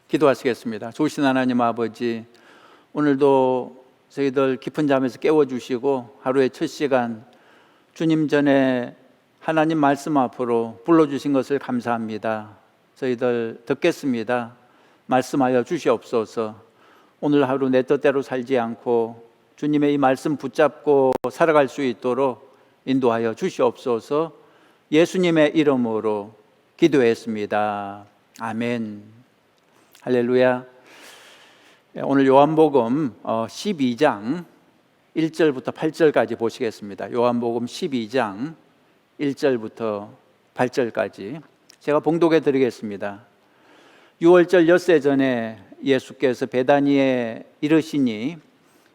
기도하시겠습니다. 좋으신 하나님 아버지, 오늘도 저희들 깊은 잠에서 깨워주시고 하루의 첫 시간 주님 전에 하나님 말씀 앞으로 불러주신 것을 감사합니다. 저희들 듣겠습니다. 말씀하여 주시옵소서. 오늘 하루 내 뜻대로 살지 않고 주님의 이 말씀 붙잡고 살아갈 수 있도록 인도하여 주시옵소서. 예수님의 이름으로 기도했습니다. 아멘. 할렐루야. 오늘 요한복음 12장 1절부터 8절까지 보시겠습니다. 요한복음 12장 1절부터 8절까지 제가 봉독해 드리겠습니다. 6월절 엿새 전에 예수께서 베다니에 이르시니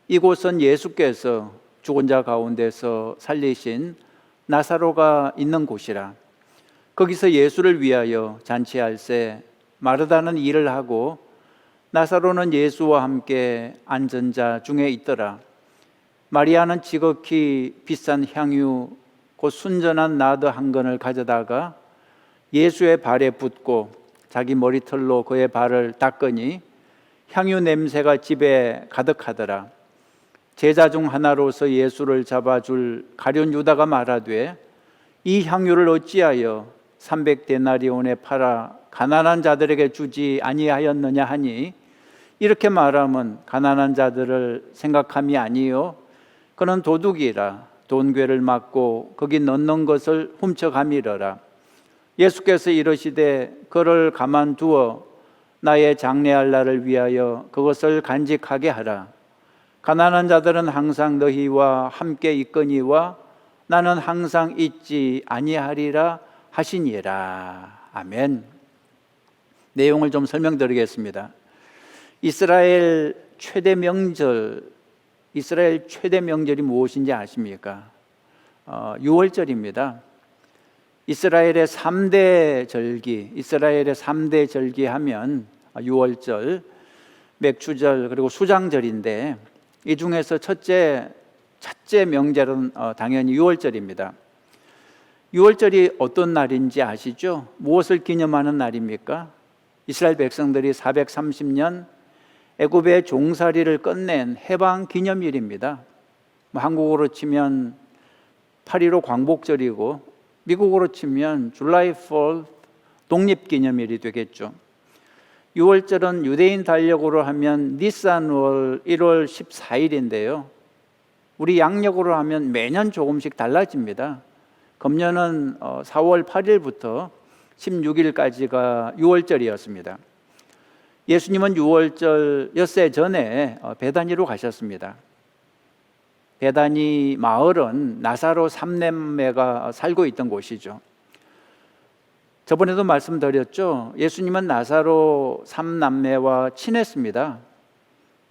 이곳은 예수께서 죽은 자 가운데서 살리신 나사로가 있는 곳이라. 거기서 예수를 위하여 잔치할세 마르다는 일을 하고 나사로는 예수와 함께 앉은 자 중에 있더라. 마리아는 지극히 비싼 향유 곧 순전한 나드 한 건을 가져다가 예수의 발에 붓고 자기 머리털로 그의 발을 닦으니 향유 냄새가 집에 가득하더라. 제자 중 하나로서 예수를 잡아줄 가룟 유다가 말하되 이 향유를 어찌하여 300데나리온에 팔아 가난한 자들에게 주지 아니하였느냐 하니 이렇게 말하면 가난한 자들을 생각함이 아니요 그는 도둑이라 돈괴를 맞고 거기 넣는 것을 훔쳐가미러라. 예수께서 이르시되 그를 가만두어 나의 장래할 날을 위하여 그것을 간직하게 하라. 가난한 자들은 항상 너희와 함께 있거니와 나는 항상 있지 아니하리라 하시니라. 아멘. 내용을 좀 설명드리겠습니다. 이스라엘 최대 명절이 무엇인지 아십니까? 6월절입니다. 이스라엘의 3대 절기 하면 6월절, 맥추절 그리고 수장절인데 이 중에서 첫째 명절은 당연히 6월절입니다. 6월절이 어떤 날인지 아시죠? 무엇을 기념하는 날입니까? 이스라엘 백성들이 430년 애굽의 종살이를 끝낸 해방 기념일입니다. 한국어로 치면 8.15 광복절이고 미국으로 치면 July 4th 독립기념일이 되겠죠. 6월절은 유대인 달력으로 하면 니산월 1월 14일인데요. 우리 양력으로 하면 매년 조금씩 달라집니다. 금년은 4월 8일부터 16일까지가 6월절이었습니다. 예수님은 6월절 엿새 전에 베다니로 가셨습니다. 베다니 마을은 나사로 3남매가 살고 있던 곳이죠. 저번에도 말씀드렸죠. 예수님은 나사로 3남매와 친했습니다.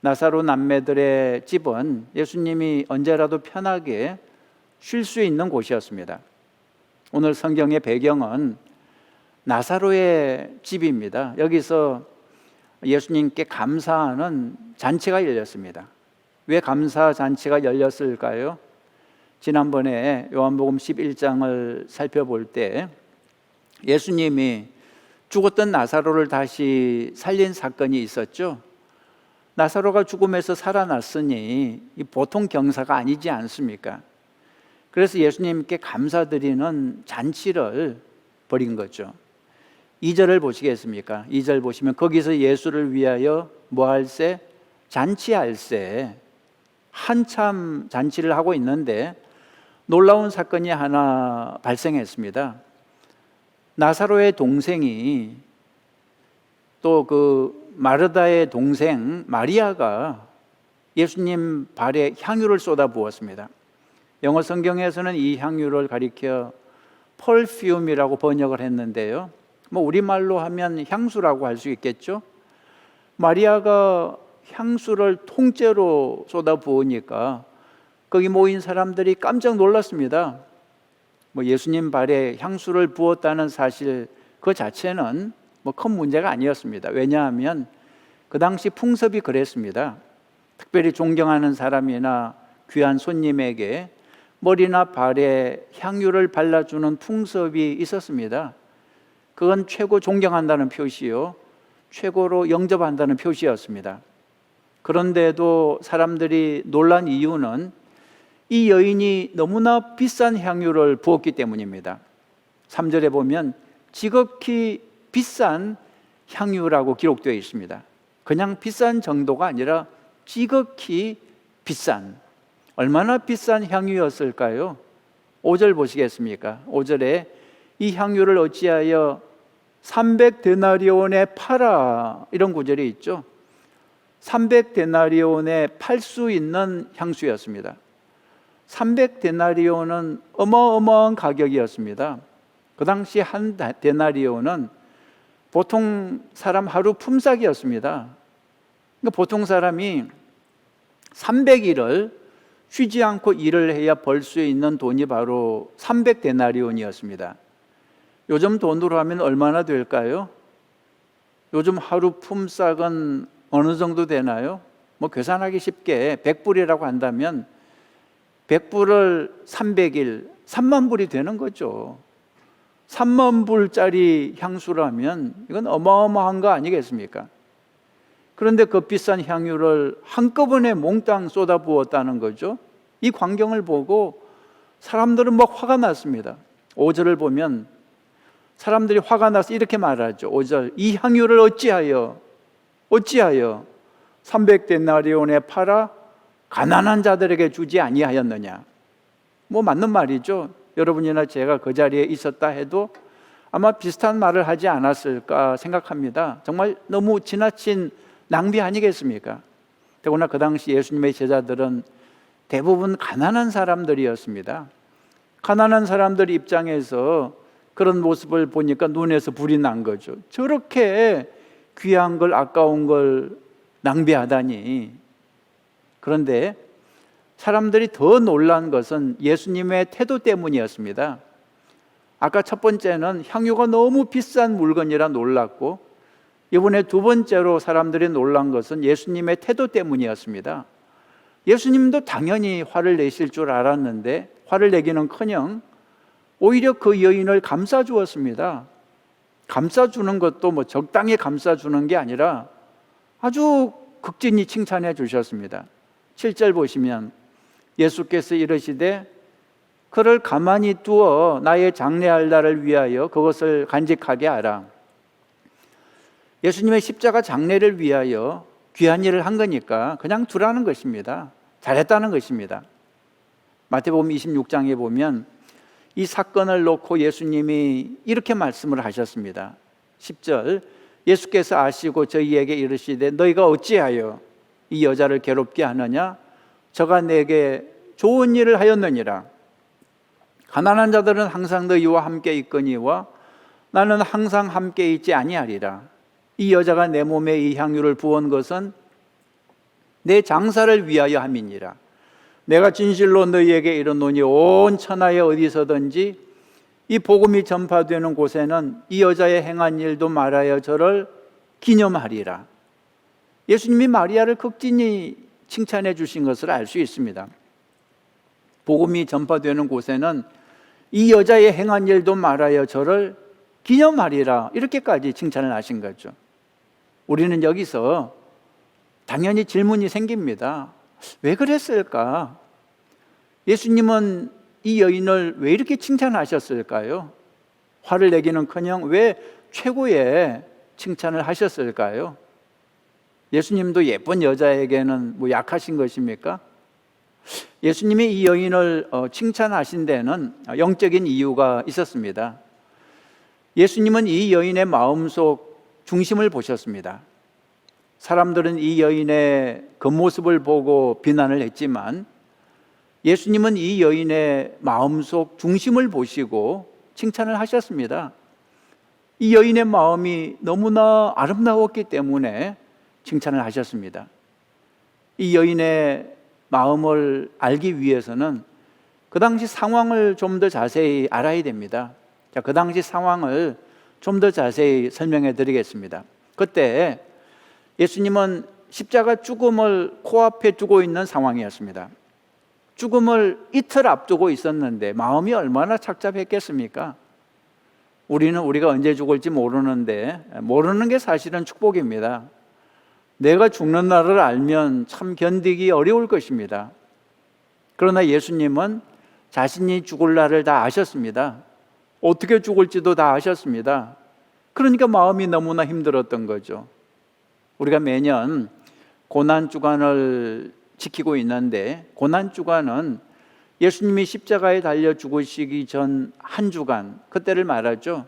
나사로 남매들의 집은 예수님이 언제라도 편하게 쉴 수 있는 곳이었습니다. 오늘 성경의 배경은 나사로의 집입니다. 여기서 예수님께 감사하는 잔치가 열렸습니다. 왜 감사 잔치가 열렸을까요? 지난번에 요한복음 11장을 살펴볼 때 예수님이 죽었던 나사로를 다시 살린 사건이 있었죠. 나사로가 죽음에서 살아났으니 이 보통 경사가 아니지 않습니까? 그래서 예수님께 감사드리는 잔치를 벌인 거죠. 2절을 보시겠습니까? 2절 보시면 거기서 예수를 위하여 뭐할세? 잔치할세. 한참 잔치를 하고 있는데 놀라운 사건이 하나 발생했습니다. 나사로의 동생이 또 그 마르다의 동생 마리아가 예수님 발에 향유를 쏟아 부었습니다. 영어 성경에서는 이 향유를 가리켜 펄퓸이라고 번역을 했는데요. 우리말로 하면 향수라고 할 수 있겠죠. 마리아가 향수를 통째로 쏟아 부으니까 거기 모인 사람들이 깜짝 놀랐습니다. 예수님 발에 향수를 부었다는 사실 그 자체는 큰 문제가 아니었습니다. 왜냐하면 그 당시 풍습이 그랬습니다. 특별히 존경하는 사람이나 귀한 손님에게 머리나 발에 향유를 발라주는 풍습이 있었습니다. 그건 최고 존경한다는 표시요, 최고로 영접한다는 표시였습니다. 그런데도 사람들이 놀란 이유는 이 여인이 너무나 비싼 향유를 부었기 때문입니다. 3절에 보면 지극히 비싼 향유라고 기록되어 있습니다. 그냥 비싼 정도가 아니라 지극히 비싼, 얼마나 비싼 향유였을까요? 5절 보시겠습니까? 5절에 이 향유를 어찌하여 300데나리온에 팔아, 이런 구절이 있죠. 300데나리온에 팔 수 있는 향수였습니다. 300데나리온은 어마어마한 가격이었습니다. 그 당시 한 데나리온은 보통 사람 하루 품삯이었습니다. 그러니까 보통 사람이 300일을 쉬지 않고 일을 해야 벌 수 있는 돈이 바로 300데나리온이었습니다. 요즘 돈으로 하면 얼마나 될까요? 요즘 하루 품삯은 어느 정도 되나요? 뭐 계산하기 쉽게 100불이라고 한다면 100불을 300일, 3만 불이 되는 거죠. 3만 불짜리 향수라면 이건 어마어마한 거 아니겠습니까? 그런데 그 비싼 향유를 한꺼번에 몽땅 쏟아부었다는 거죠. 이 광경을 보고 사람들은 막 화가 났습니다. 5절을 보면 사람들이 화가 나서 이렇게 말하죠. 5절, 이 향유를 어찌하여 300데나리온에 팔아 가난한 자들에게 주지 아니하였느냐. 뭐 맞는 말이죠. 여러분이나 제가 그 자리에 있었다 해도 아마 비슷한 말을 하지 않았을까 생각합니다. 정말 너무 지나친 낭비 아니겠습니까? 더구나 그 당시 예수님의 제자들은 대부분 가난한 사람들이었습니다. 가난한 사람들 입장에서 그런 모습을 보니까 눈에서 불이 난 거죠. 저렇게 귀한 걸, 아까운 걸 낭비하다니. 그런데 사람들이 더 놀란 것은 예수님의 태도 때문이었습니다. 아까 첫 번째는 향유가 너무 비싼 물건이라 놀랐고, 이번에 두 번째로 사람들이 놀란 것은 예수님의 태도 때문이었습니다. 예수님도 당연히 화를 내실 줄 알았는데 화를 내기는커녕 오히려 그 여인을 감싸주었습니다. 감싸주는 것도 뭐 적당히 감싸주는 게 아니라 아주 극진히 칭찬해 주셨습니다. 7절 보시면 예수께서 이르시되 그를 가만히 두어 나의 장래할 날을 위하여 그것을 간직하게 하라. 예수님의 십자가 장래를 위하여 귀한 일을 한 거니까 그냥 두라는 것입니다. 잘했다는 것입니다. 마태복음 26장에 보면 이 사건을 놓고 예수님이 이렇게 말씀을 하셨습니다. 10절, 예수께서 아시고 저희에게 이르시되 너희가 어찌하여 이 여자를 괴롭게 하느냐? 저가 내게 좋은 일을 하였느니라. 가난한 자들은 항상 너희와 함께 있거니와 나는 항상 함께 있지 아니하리라. 이 여자가 내 몸에 이 향유를 부은 것은 내 장사를 위하여 함이니라. 내가 진실로 너희에게 이르노니 온 천하에 어디서든지 이 복음이 전파되는 곳에는 이 여자의 행한 일도 말하여 저를 기념하리라. 예수님이 마리아를 극진히 칭찬해 주신 것을 알 수 있습니다. 복음이 전파되는 곳에는 이 여자의 행한 일도 말하여 저를 기념하리라. 이렇게까지 칭찬을 하신 거죠. 우리는 여기서 당연히 질문이 생깁니다. 왜 그랬을까? 예수님은 이 여인을 왜 이렇게 칭찬하셨을까요? 화를 내기는커녕 왜 최고의 칭찬을 하셨을까요? 예수님도 예쁜 여자에게는 뭐 약하신 것입니까? 예수님이 이 여인을 칭찬하신 데는 영적인 이유가 있었습니다. 예수님은 이 여인의 마음속 중심을 보셨습니다. 사람들은 이 여인의 겉모습을 보고 비난을 했지만 예수님은 이 여인의 마음속 중심을 보시고 칭찬을 하셨습니다. 이 여인의 마음이 너무나 아름다웠기 때문에 칭찬을 하셨습니다. 이 여인의 마음을 알기 위해서는 그 당시 상황을 좀 더 자세히 알아야 됩니다. 자, 그 당시 상황을 좀 더 자세히 설명해 드리겠습니다. 그때 예수님은 십자가 죽음을 코앞에 두고 있는 상황이었습니다. 죽음을 이틀 앞두고 있었는데 마음이 얼마나 착잡했겠습니까? 우리가 언제 죽을지 모르는데 모르는 게 사실은 축복입니다. 내가 죽는 날을 알면 참 견디기 어려울 것입니다. 그러나 예수님은 자신이 죽을 날을 다 아셨습니다. 어떻게 죽을지도 다 아셨습니다. 그러니까 마음이 너무나 힘들었던 거죠. 우리가 매년 고난주간을 지키고 있는데 고난주간은 예수님이 십자가에 달려 죽으시기 전 한 주간, 그때를 말하죠.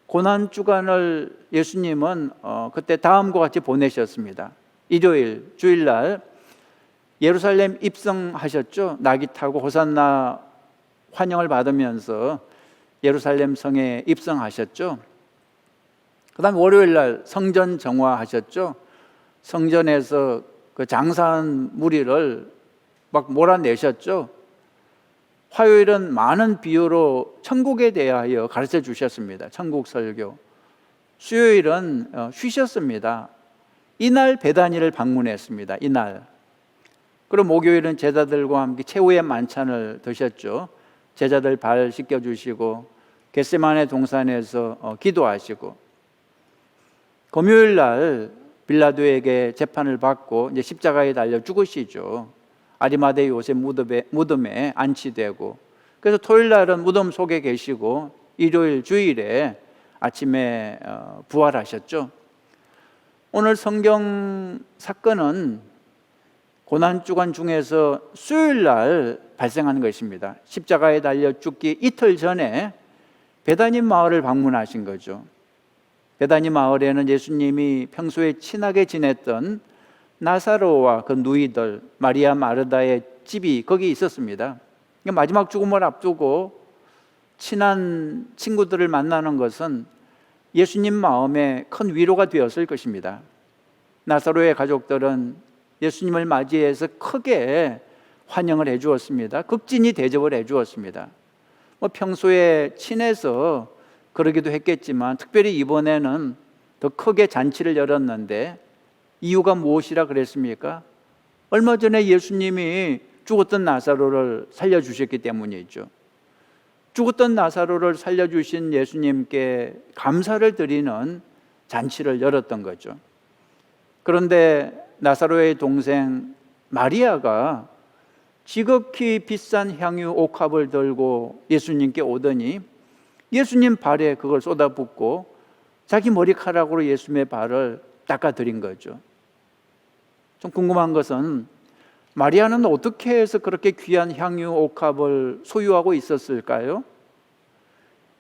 고난주간을 예수님은 그때 다음과 같이 보내셨습니다. 일요일, 주일날 예루살렘 입성하셨죠. 나귀 타고 호산나 환영을 받으면서 예루살렘 성에 입성하셨죠. 그 다음에 월요일날 성전 정화하셨죠. 성전에서 그 장사한 무리를 막 몰아내셨죠. 화요일은 많은 비유로 천국에 대하여 가르쳐 주셨습니다. 천국 설교. 수요일은 쉬셨습니다. 이날 베다니를 방문했습니다. 이날. 그리고 목요일은 제자들과 함께 최후의 만찬을 드셨죠. 제자들 발 씻겨주시고 겟세마네 동산에서 기도하시고, 금요일 날 빌라도에게 재판을 받고 이제 십자가에 달려 죽으시죠. 아리마대 요셉 무덤에 안치되고, 그래서 토요일 날은 무덤 속에 계시고 일요일 주일에 아침에 부활하셨죠. 오늘 성경 사건은 고난주간 중에서 수요일 날 발생한 것입니다. 십자가에 달려 죽기 이틀 전에 베다니 마을을 방문하신 거죠. 베다니 마을에는 예수님이 평소에 친하게 지냈던 나사로와 그 누이들, 마리아 마르다의 집이 거기 있었습니다. 마지막 죽음을 앞두고 친한 친구들을 만나는 것은 예수님 마음에 큰 위로가 되었을 것입니다. 나사로의 가족들은 예수님을 맞이해서 크게 환영을 해 주었습니다. 극진히 대접을 해 주었습니다. 평소에 친해서 그러기도 했겠지만 특별히 이번에는 더 크게 잔치를 열었는데, 이유가 무엇이라 그랬습니까? 얼마 전에 예수님이 죽었던 나사로를 살려주셨기 때문이죠. 죽었던 나사로를 살려주신 예수님께 감사를 드리는 잔치를 열었던 거죠. 그런데 나사로의 동생 마리아가 지극히 비싼 향유 옥합을 들고 예수님께 오더니 예수님 발에 그걸 쏟아붓고 자기 머리카락으로 예수님의 발을 닦아드린 거죠. 좀 궁금한 것은 마리아는 어떻게 해서 그렇게 귀한 향유 옥합을 소유하고 있었을까요?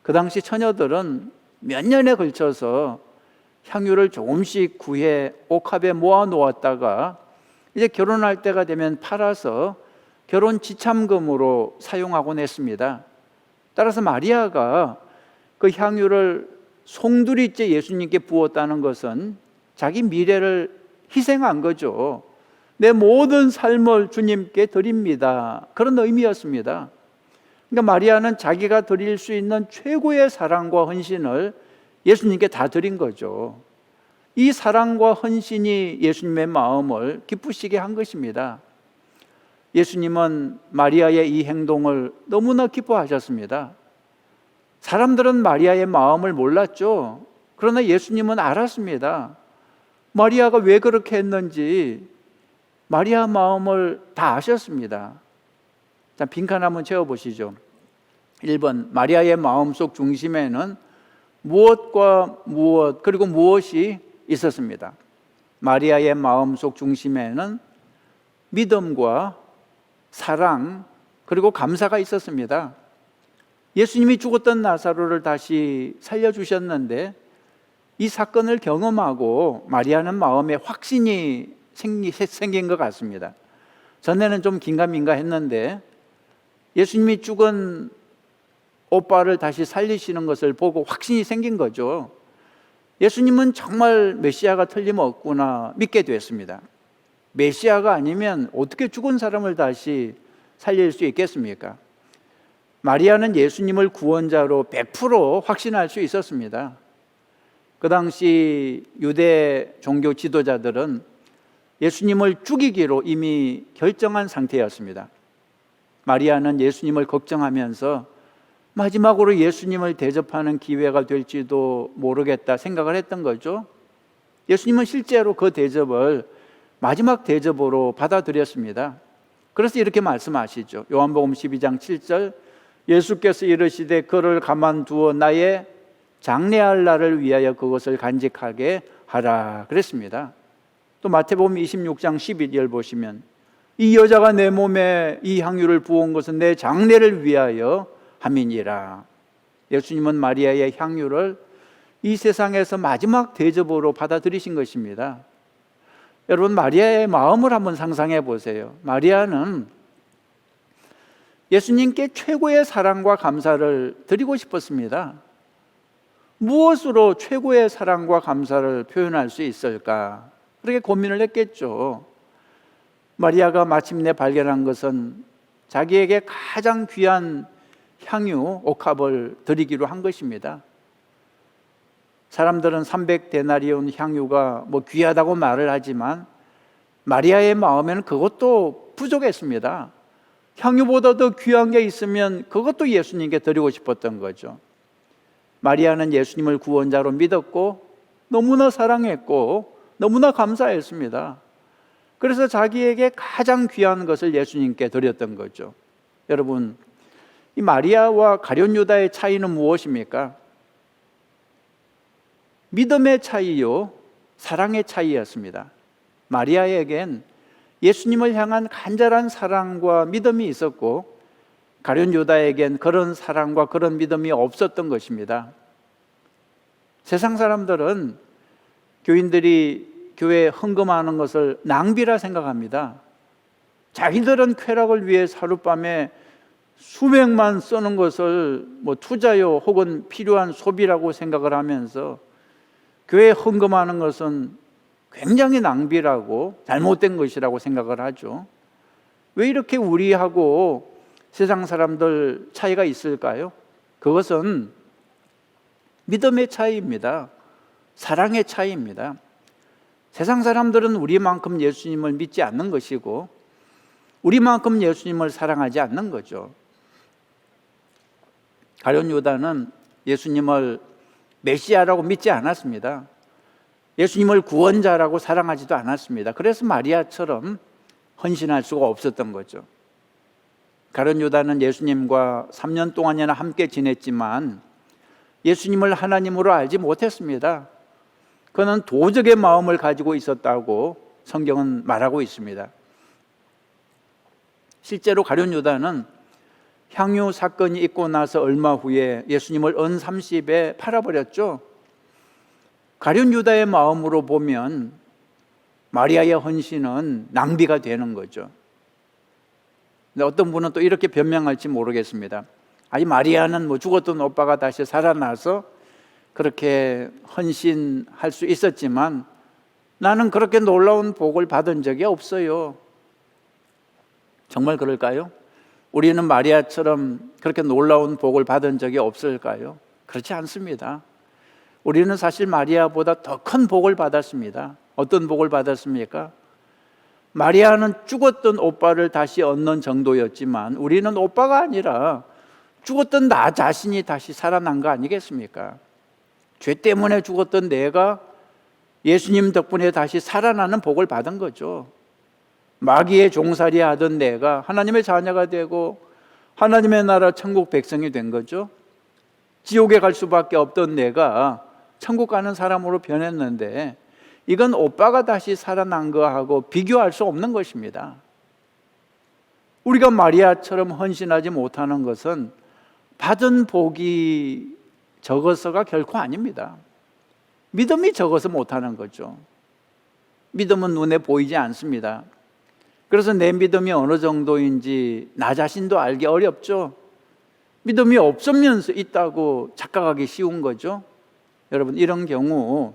그 당시 처녀들은 몇 년에 걸쳐서 향유를 조금씩 구해 옥합에 모아 놓았다가 이제 결혼할 때가 되면 팔아서 결혼 지참금으로 사용하곤 했습니다. 따라서 마리아가 그 향유를 송두리째 예수님께 부었다는 것은 자기 미래를 희생한 거죠. 내 모든 삶을 주님께 드립니다. 그런 의미였습니다. 그러니까 마리아는 자기가 드릴 수 있는 최고의 사랑과 헌신을 예수님께 다 드린 거죠. 이 사랑과 헌신이 예수님의 마음을 기쁘시게 한 것입니다. 예수님은 마리아의 이 행동을 너무나 기뻐하셨습니다. 사람들은 마리아의 마음을 몰랐죠. 그러나 예수님은 알았습니다. 마리아가 왜 그렇게 했는지 마리아 마음을 다 아셨습니다. 자, 빈칸 한번 채워보시죠. 1번, 마리아의 마음속 중심에는 무엇과 무엇 그리고 무엇이 있었습니다. 마리아의 마음속 중심에는 믿음과 사랑 그리고 감사가 있었습니다. 예수님이 죽었던 나사로를 다시 살려주셨는데 이 사건을 경험하고 마리아는 마음에 확신이 생긴 것 같습니다. 전에는 좀 긴가민가 했는데 예수님이 죽은 오빠를 다시 살리시는 것을 보고 확신이 생긴 거죠. 예수님은 정말 메시아가 틀림없구나 믿게 됐습니다. 메시아가 아니면 어떻게 죽은 사람을 다시 살릴 수 있겠습니까? 마리아는 예수님을 구원자로 100% 확신할 수 있었습니다. 그 당시 유대 종교 지도자들은 예수님을 죽이기로 이미 결정한 상태였습니다. 마리아는 예수님을 걱정하면서 마지막으로 예수님을 대접하는 기회가 될지도 모르겠다 생각을 했던 거죠. 예수님은 실제로 그 대접을 마지막 대접으로 받아들였습니다. 그래서 이렇게 말씀하시죠. 요한복음 12장 7절, 예수께서 이르시되 그를 가만두어 나의 장래할 날을 위하여 그것을 간직하게 하라 그랬습니다. 또 마태복음 26장 12절 보시면 이 여자가 내 몸에 이 향유를 부은 것은 내 장래를 위하여 함이니라. 예수님은 마리아의 향유를 이 세상에서 마지막 대접으로 받아들이신 것입니다. 여러분, 마리아의 마음을 한번 상상해 보세요. 마리아는 예수님께 최고의 사랑과 감사를 드리고 싶었습니다. 무엇으로 최고의 사랑과 감사를 표현할 수 있을까? 그렇게 고민을 했겠죠. 마리아가 마침내 발견한 것은 자기에게 가장 귀한 향유 옥합을 드리기로 한 것입니다. 사람들은 300데나리온 향유가 귀하다고 말을 하지만 마리아의 마음에는 그것도 부족했습니다. 향유보다 더 귀한 게 있으면 그것도 예수님께 드리고 싶었던 거죠. 마리아는 예수님을 구원자로 믿었고 너무나 사랑했고 너무나 감사했습니다. 그래서 자기에게 가장 귀한 것을 예수님께 드렸던 거죠. 여러분, 이 마리아와 가룟 유다의 차이는 무엇입니까? 믿음의 차이요, 사랑의 차이였습니다. 마리아에겐 예수님을 향한 간절한 사랑과 믿음이 있었고 가룟 유다에겐 그런 사랑과 그런 믿음이 없었던 것입니다. 세상 사람들은 교인들이 교회에 헌금하는 것을 낭비라 생각합니다. 자기들은 쾌락을 위해 하룻밤에 수백만 쓰는 것을 투자요 혹은 필요한 소비라고 생각을 하면서 교회에 헌금하는 것은 굉장히 낭비라고 잘못된 것이라고 생각을 하죠. 왜 이렇게 우리하고 세상 사람들 차이가 있을까요? 그것은 믿음의 차이입니다. 사랑의 차이입니다. 세상 사람들은 우리만큼 예수님을 믿지 않는 것이고 우리만큼 예수님을 사랑하지 않는 거죠. 가룟 유다는 예수님을 메시아라고 믿지 않았습니다. 예수님을 구원자라고 사랑하지도 않았습니다. 그래서 마리아처럼 헌신할 수가 없었던 거죠. 가룟 유다는 예수님과 3년 동안이나 함께 지냈지만 예수님을 하나님으로 알지 못했습니다. 그는 도적의 마음을 가지고 있었다고 성경은 말하고 있습니다. 실제로 가룟 유다는 향유 사건이 있고 나서 얼마 후에 예수님을 은 30에 팔아버렸죠. 가룟 유다의 마음으로 보면 마리아의 헌신은 낭비가 되는 거죠. 근데 어떤 분은 또 이렇게 변명할지 모르겠습니다. 아니, 마리아는 죽었던 오빠가 다시 살아나서 그렇게 헌신할 수 있었지만 나는 그렇게 놀라운 복을 받은 적이 없어요. 정말 그럴까요? 우리는 마리아처럼 그렇게 놀라운 복을 받은 적이 없을까요? 그렇지 않습니다. 우리는 사실 마리아보다 더 큰 복을 받았습니다. 어떤 복을 받았습니까? 마리아는 죽었던 오빠를 다시 얻는 정도였지만 우리는 오빠가 아니라 죽었던 나 자신이 다시 살아난 거 아니겠습니까? 죄 때문에 죽었던 내가 예수님 덕분에 다시 살아나는 복을 받은 거죠. 마귀의 종살이 하던 내가 하나님의 자녀가 되고 하나님의 나라 천국 백성이 된 거죠. 지옥에 갈 수밖에 없던 내가 천국 가는 사람으로 변했는데 이건 오빠가 다시 살아난 거하고 비교할 수 없는 것입니다. 우리가 마리아처럼 헌신하지 못하는 것은 받은 복이 적어서가 결코 아닙니다. 믿음이 적어서 못하는 거죠. 믿음은 눈에 보이지 않습니다. 그래서 내 믿음이 어느 정도인지 나 자신도 알기 어렵죠. 믿음이 없으면서 있다고 착각하기 쉬운 거죠. 여러분, 이런 경우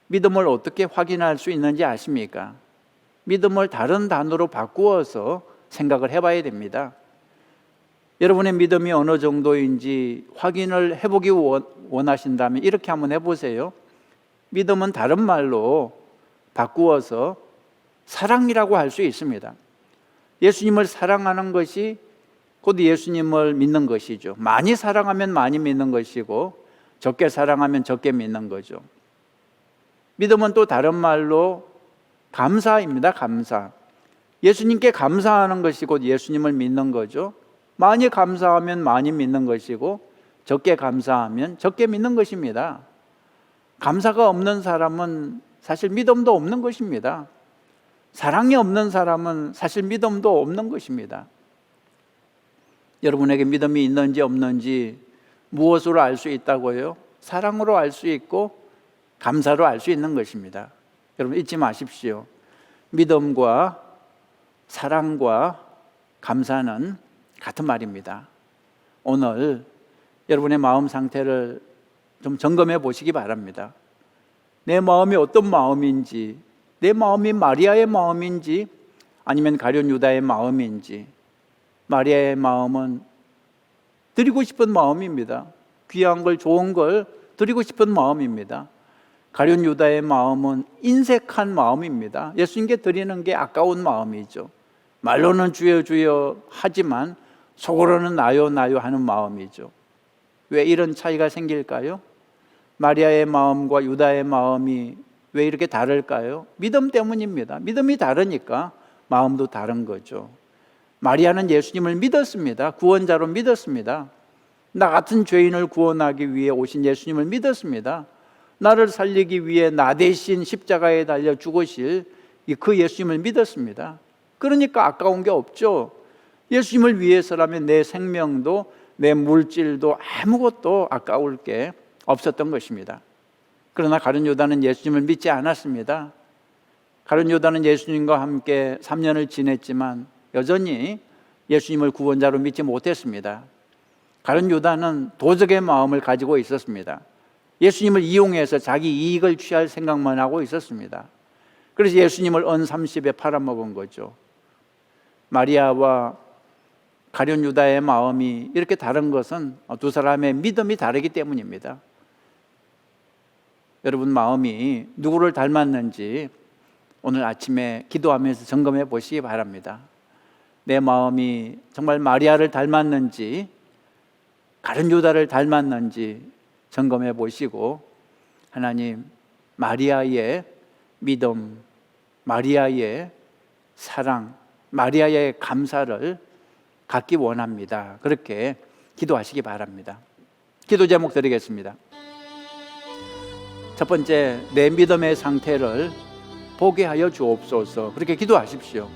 믿음을 어떻게 확인할 수 있는지 아십니까? 믿음을 다른 단어로 바꾸어서 생각을 해봐야 됩니다. 여러분의 믿음이 어느 정도인지 확인을 해보기 원하신다면 이렇게 한번 해보세요. 믿음은 다른 말로 바꾸어서 사랑이라고 할 수 있습니다. 예수님을 사랑하는 것이 곧 예수님을 믿는 것이죠. 많이 사랑하면 많이 믿는 것이고 적게 사랑하면 적게 믿는 거죠. 믿음은 또 다른 말로 감사입니다. 감사. 예수님께 감사하는 것이 곧 예수님을 믿는 거죠. 많이 감사하면 많이 믿는 것이고 적게 감사하면 적게 믿는 것입니다. 감사가 없는 사람은 사실 믿음도 없는 것입니다. 사랑이 없는 사람은 사실 믿음도 없는 것입니다. 여러분에게 믿음이 있는지 없는지 무엇으로 알 수 있다고요? 사랑으로 알 수 있고 감사로 알 수 있는 것입니다. 여러분, 잊지 마십시오. 믿음과 사랑과 감사는 같은 말입니다. 오늘 여러분의 마음 상태를 좀 점검해 보시기 바랍니다. 내 마음이 어떤 마음인지, 내 마음이 마리아의 마음인지 아니면 가룟 유다의 마음인지, 마리아의 마음은 드리고 싶은 마음입니다. 귀한 걸, 좋은 걸 드리고 싶은 마음입니다. 가룟 유다의 마음은 인색한 마음입니다. 예수님께 드리는 게 아까운 마음이죠. 말로는 주여 주여 하지만 속으로는 나요 나요 하는 마음이죠. 왜 이런 차이가 생길까요? 마리아의 마음과 유다의 마음이 왜 이렇게 다를까요? 믿음 때문입니다. 믿음이 다르니까 마음도 다른 거죠. 마리아는 예수님을 믿었습니다. 구원자로 믿었습니다. 나 같은 죄인을 구원하기 위해 오신 예수님을 믿었습니다. 나를 살리기 위해 나 대신 십자가에 달려 죽으실 그 예수님을 믿었습니다. 그러니까 아까운 게 없죠. 예수님을 위해서라면 내 생명도 내 물질도 아무것도 아까울 게 없었던 것입니다. 그러나 가룟 유다는 예수님을 믿지 않았습니다. 가룟 유다는 예수님과 함께 3년을 지냈지만 여전히 예수님을 구원자로 믿지 못했습니다. 가룟 유다는 도적의 마음을 가지고 있었습니다. 예수님을 이용해서 자기 이익을 취할 생각만 하고 있었습니다. 그래서 예수님을 언30에 팔아먹은 거죠. 마리아와 가룟 유다의 마음이 이렇게 다른 것은 두 사람의 믿음이 다르기 때문입니다. 여러분 마음이 누구를 닮았는지 오늘 아침에 기도하면서 점검해 보시기 바랍니다. 내 마음이 정말 마리아를 닮았는지 가룟 유다를 닮았는지 점검해 보시고 하나님, 마리아의 믿음, 마리아의 사랑, 마리아의 감사를 갖기 원합니다. 그렇게 기도하시기 바랍니다. 기도 제목 드리겠습니다. 첫 번째, 내 믿음의 상태를 보게 하여 주옵소서. 그렇게 기도하십시오.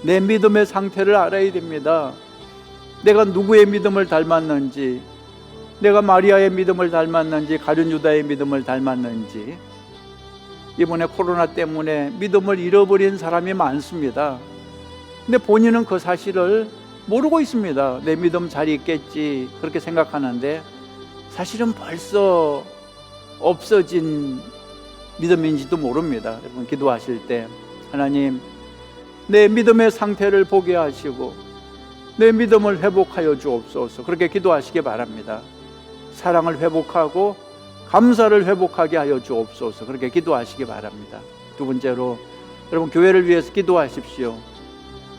내 믿음의 상태를 알아야 됩니다. 내가 누구의 믿음을 닮았는지, 내가 마리아의 믿음을 닮았는지, 가룟 유다의 믿음을 닮았는지. 이번에 코로나 때문에 믿음을 잃어버린 사람이 많습니다. 근데 본인은 그 사실을 모르고 있습니다. 내 믿음 잘 있겠지 그렇게 생각하는데 사실은 벌써 없어진 믿음인지도 모릅니다. 여러분 기도하실 때 하나님, 내 믿음의 상태를 보게 하시고 내 믿음을 회복하여 주옵소서. 그렇게 기도하시기 바랍니다. 사랑을 회복하고 감사를 회복하게 하여 주옵소서. 그렇게 기도하시기 바랍니다. 두 번째로 여러분 교회를 위해서 기도하십시오.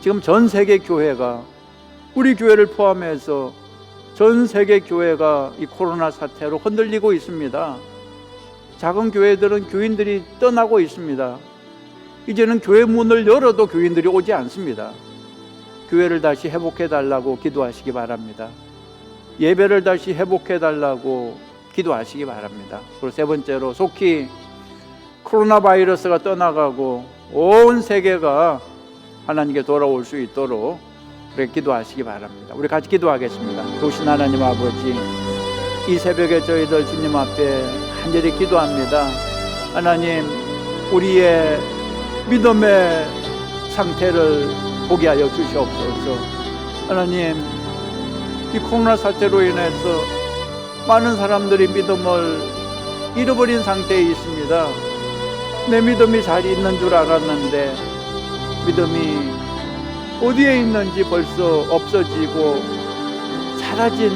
지금 전 세계 교회가, 우리 교회를 포함해서 전 세계 교회가 이 코로나 사태로 흔들리고 있습니다. 작은 교회들은 교인들이 떠나고 있습니다. 이제는 교회 문을 열어도 교인들이 오지 않습니다. 교회를 다시 회복해 달라고 기도하시기 바랍니다. 예배를 다시 회복해 달라고 기도하시기 바랍니다. 그리고 세 번째로 속히 코로나 바이러스가 떠나가고 온 세계가 하나님께 돌아올 수 있도록 그렇게 기도하시기 바랍니다. 우리 같이 기도하겠습니다. 좋으신 하나님 아버지, 이 새벽에 저희들 주님 앞에 간절히 기도합니다. 하나님, 우리의 믿음의 상태를 보게 하여 주시옵소서. 하나님, 이 코로나 사태로 인해서 많은 사람들이 믿음을 잃어버린 상태에 있습니다. 내 믿음이 잘 있는 줄 알았는데 믿음이 어디에 있는지 벌써 없어지고 사라진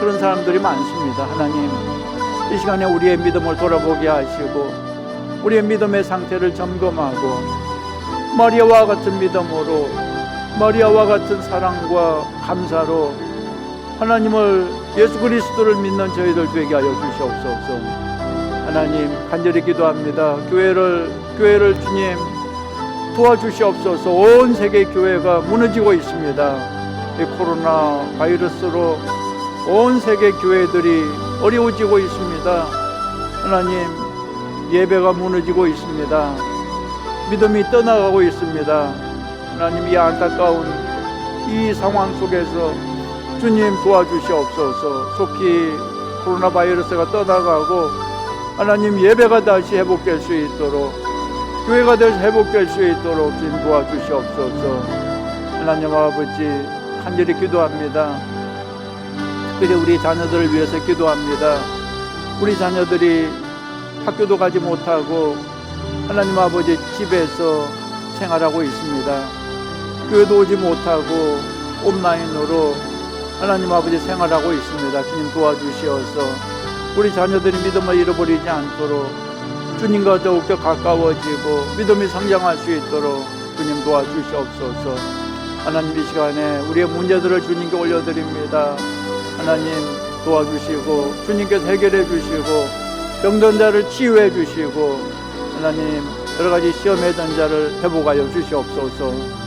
그런 사람들이 많습니다. 하나님, 이 시간에 우리의 믿음을 돌아보게 하시고 우리의 믿음의 상태를 점검하고 마리아와 같은 믿음으로, 마리아와 같은 사랑과 감사로 하나님을, 예수 그리스도를 믿는 저희들 되게 하여 주시옵소서. 하나님, 간절히 기도합니다. 교회를 주님 도와주시옵소서. 온 세계 교회가 무너지고 있습니다. 이 코로나 바이러스로 온 세계 교회들이 어려워지고 있습니다. 하나님, 예배가 무너지고 있습니다. 믿음이 떠나가고 있습니다. 하나님, 이 안타까운 이 상황 속에서 주님 도와주시옵소서. 속히 코로나 바이러스가 떠나가고 하나님, 예배가 다시 회복될 수 있도록, 교회가 다시 회복될 수 있도록 주님 도와주시옵소서. 하나님 아버지, 간절히 기도합니다. 특별히 우리 자녀들을 위해서 기도합니다. 우리 자녀들이 학교도 가지 못하고 하나님 아버지 집에서 생활하고 있습니다. 교회도 오지 못하고 온라인으로 하나님 아버지 생활하고 있습니다. 주님 도와주시어서 우리 자녀들이 믿음을 잃어버리지 않도록 주님과 더욱더 가까워지고 믿음이 성장할 수 있도록 주님 도와주시옵소서. 하나님 이 시간에 우리의 문제들을 주님께 올려드립니다. 하나님 도와주시고 주님께서 해결해 주시고 병든 자를 치유해 주시고 하나님 여러가지 시험에 든 자를 회복하여 주시옵소서.